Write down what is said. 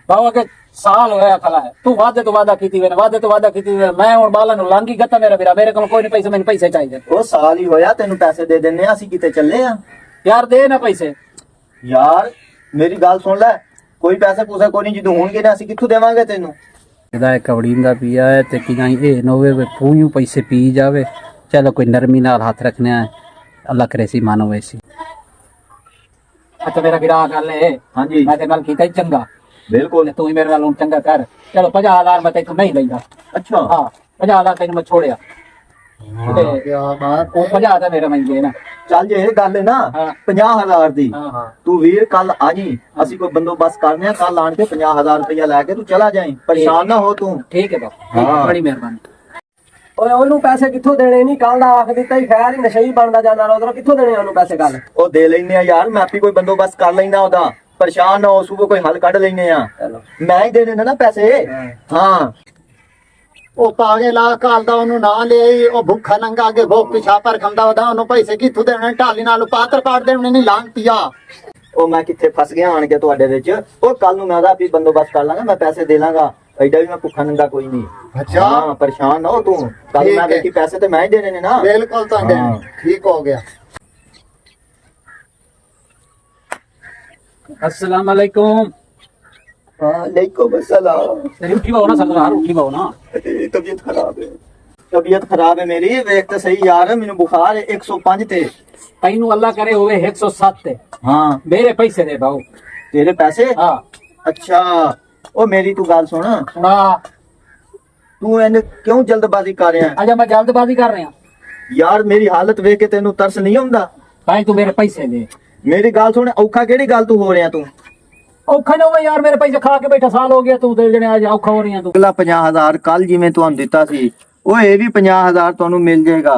ਬਾਵਾ ਕੇ ਸਾਲ ਹੋਇਆ ਖਲਾ ਹੈ ਤੂੰ ਵਾਦੇ ਤੋਂ ਵਾਦਾ ਕੀਤੀ ਵੇ ਵਾਦੇ ਤੋਂ ਵਾਦਾ ਕੀਤੀ ਵੇ ਮੈਂ ਹੁਣ ਬਾਲਾਂ ਨੂੰ ਲਾਂਗੀ ਗੱਤਾ ਮੇਰਾ ਵੀਰਾ ਮੇਰੇ ਕੋਲ ਕੋਈ ਨਹੀਂ ਪੈਸੇ ਮੈਨੂੰ ਪੈਸੇ ਚਾਹੀਦੇ ਉਹ ਸਾਲ ਹੀ ਹੋਇਆ ਤੈਨੂੰ ਪੈਸੇ ਦੇ ਦਿੰਨੇ ਆ ਅਸੀਂ ਕਿਤੇ ਚੱਲੇ ਆ ਯਾਰ ਦੇ ਨਾ ਪੈਸੇ ਯਾਰ ਮੇਰੀ ਗੱਲ ਸੁਣ ਲੈ ਕੋਈ ਪੈਸੇ ਪੂਸਾ ਕੋਈ ਨਹੀਂ ਜਦੋਂ ਹੋਣਗੇ ਨਾ ਅਸੀਂ ਕਿੱਥੋਂ ਦੇਵਾਂਗੇ ਤੈਨੂੰ ਇਹਦਾ ਕਵੜੀਂਦਾ ਪਿਆ ਹੈ ਤੇ ਕਿ ਨਹੀਂ ਇਹ ਨੋਵੇ ਪੂਯੂ ਪੈਸੇ ਪੀ ਜਾਵੇ ਚਲੋ ਕੋਈ ਨਰਮੀ ਨਾਲ ਹੱਥ ਰੱਖਣਾ ਹੈ ਅੱਲਾ ਕਰੇ ਸੀ ਮਾਨੋ ਵੈਸੀ ਅੱਛਾ ਮੇਰਾ ਵੀਰਾ ਗੱਲ ਹੈ ਹਾਂਜੀ ਮੈਂ ਤੇ ਨਾਲ ਕੀਤਾ ਹੀ ਚੰਗਾ ਬਿਲਕੁਲ ਤੂੰ ਹੀ ਮੇਰੇ ਨਾਲ ਹੁਣ ਚੰਗਾ ਕਰ ਚਲੋ 50,000 ਮੈਂ ਤੈਨੂੰ ਨਹੀਂ ਲੈਂਦਾ ਅੱਛਾ ਹਾਂ 50,000 ਤੈਨੂੰ ਮੈਂ ਛੋੜਿਆ ਤੇ ਉਹ 50 ਤਾਂ ਮੇਰਾ ਮੰਗੇ ਨਾ ਚੱਲ ਜੇ ਇਹ ਗੱਲ ਹੈ ਨਾ ਹਾਂ। 50,000 ਦੀ ਹਾਂ ਤੂੰ ਵੀਰ ਕੱਲ ਆ ਜੀ ਅਸੀਂ ਕੋਈ ਬੰਦੋਬਸਤ ਕਰਨੇ ਆ ਕੱਲ ਆਣ ਕੇ 50,000 ਰੁਪਇਆ ਲੈ ਕੇ ਤੂੰ ਚਲਾ ਜਾਈਂ ਪਰੇਸ਼ਾਨ ਨਾ ਹੋ ਤੂੰ ਠੀਕ ਹੈ ਬਾਬਾ ਹਾਂ। ਬੜੀ ਮਿਹਰਬਾਨੀ ਓਏ ਉਹਨੂੰ ਪੈਸੇ ਕਿੱਥੋਂ ਦੇਣੇ ਨਹੀਂ ਕੱਲ ਦਾ ਆਖ ਦਿੱਤਾ ਹੀ ਖੈਰ ਹੀ ਨਸ਼ਈ ਬਣਦਾ ਜਾਂਦਾ ਉਧਰੋਂ ਕਿੱਥੋਂ ਦੇਣੇ ਉਹਨੂੰ ਪੈਸੇ ਕੱਲ ਉਹ ਦੇ ਲੈਨੇ ਆ ਯਾਰ ਮੈਂ ਆਪੀ ਕੋਈ ਬੰਦੋਬਸਤ ਕਰ ਲੈਣਾ ਉਹਦਾ ਪਰੇਸ਼ਾਨ ਨਾ ਹੋ ਸੂਬੋ ਕੋਈ ਹੱਲ ਕੱਢ ਲੈਨੇ ਆ ਚਲੋ ਮੈਂ ਹੀ ਦੇਣੇ ਨੇ ਨਾ ਪੈਸੇ ਹਾਂ ਉਹ ਪਾਗੇ ਲਾ ਕਾਲਦਾ ਉਹਨੂੰ ਨਾ ਲਿਆਈ ਉਹ ਭੁੱਖਾ ਨੰਗਾ ਅੱਗੇ ਭੁੱਖ ਪਿਛਾਪਰ ਖੰਦਾ ਉਹਦਾ ਉਹਨੂੰ ਪੈਸੇ ਕਿੱਥੋਂ ਦੇਣੇ ਢਾਲੀ ਨਾਲ ਪਾਤਰ ਪਾੜ ਦੇਣੇ ਨਹੀਂ ਲਾਂਟਿਆ ਉਹ ਮੈਂ ਕਿੱਥੇ ਫਸ ਗਿਆ ਆਣ ਕੇ ਤੁਹਾਡੇ ਵਿੱਚ ਉਹ ਕੱਲ ਨੂੰ ਮੈਂ ਉਹਦਾ ਵੀ ਬੰਦੋਬਸਤ ਕਰ ਲਾਂਗਾ ਮੈਂ ਪੈਸੇ ਦੇ ਲਾਂਗਾ ਐਡਾ ਵੀ ਮੈਂ ਭੁੱਖਾ ਨੰਗਾ ਕੋਈ ਨਹੀਂ ਅੱਛਾ। ਹਾਂ ਪਰੇਸ਼ਾਨ ਨਾ ਹੋ ਤੂੰ ਕੱਲ ਠੀਕ ਮੈਂ ਹੈ। ਵੇਖੀ ਪੈਸੇ ਤੇ ਮੈਂ ਹੀ ਦੇਣੇ ਨੇ ਨਾ ਬਿਲਕੁਲ ਤਾਂ ਹਾਂ। ਦੇਣੇ ਠੀਕ ਹੋ ਗਿਆ अस्सलाम वालेकुम वालेकुम अस्सलाम तेरी उठी बाओ ना सरदार उठी बाओ ना तबीयत खराब है तबीयत खराब है मेरी वेख तो सही यार मैनू बुखार है 105 ते तैनू अल्लाह करे होवे 107 ते हाँ मेरे पैसे दे बाओ तेरे पैसे हां अच्छा ओ मेरी तू गल सुन सुना तू इन्हें क्यों जल्दबाजी कर रहा है अच्छा मैं जल्दबाजी कर रहा यार मेरी हालत वेख के तेनू तरस नहीं आउंदा भाई तू मेरे पैसे दे मेरी गल सुन औखा केड़ी गल तू हो रहा तू औखा ना होवे यार मेरे पैसे खा के बैठा साल हो गया तू दे जने आज औखा हो रही है तू अगला 50,000 कल जिवें तुहानू दिता सी ओ ये भी 50,000 तुहानू मिल जाएगा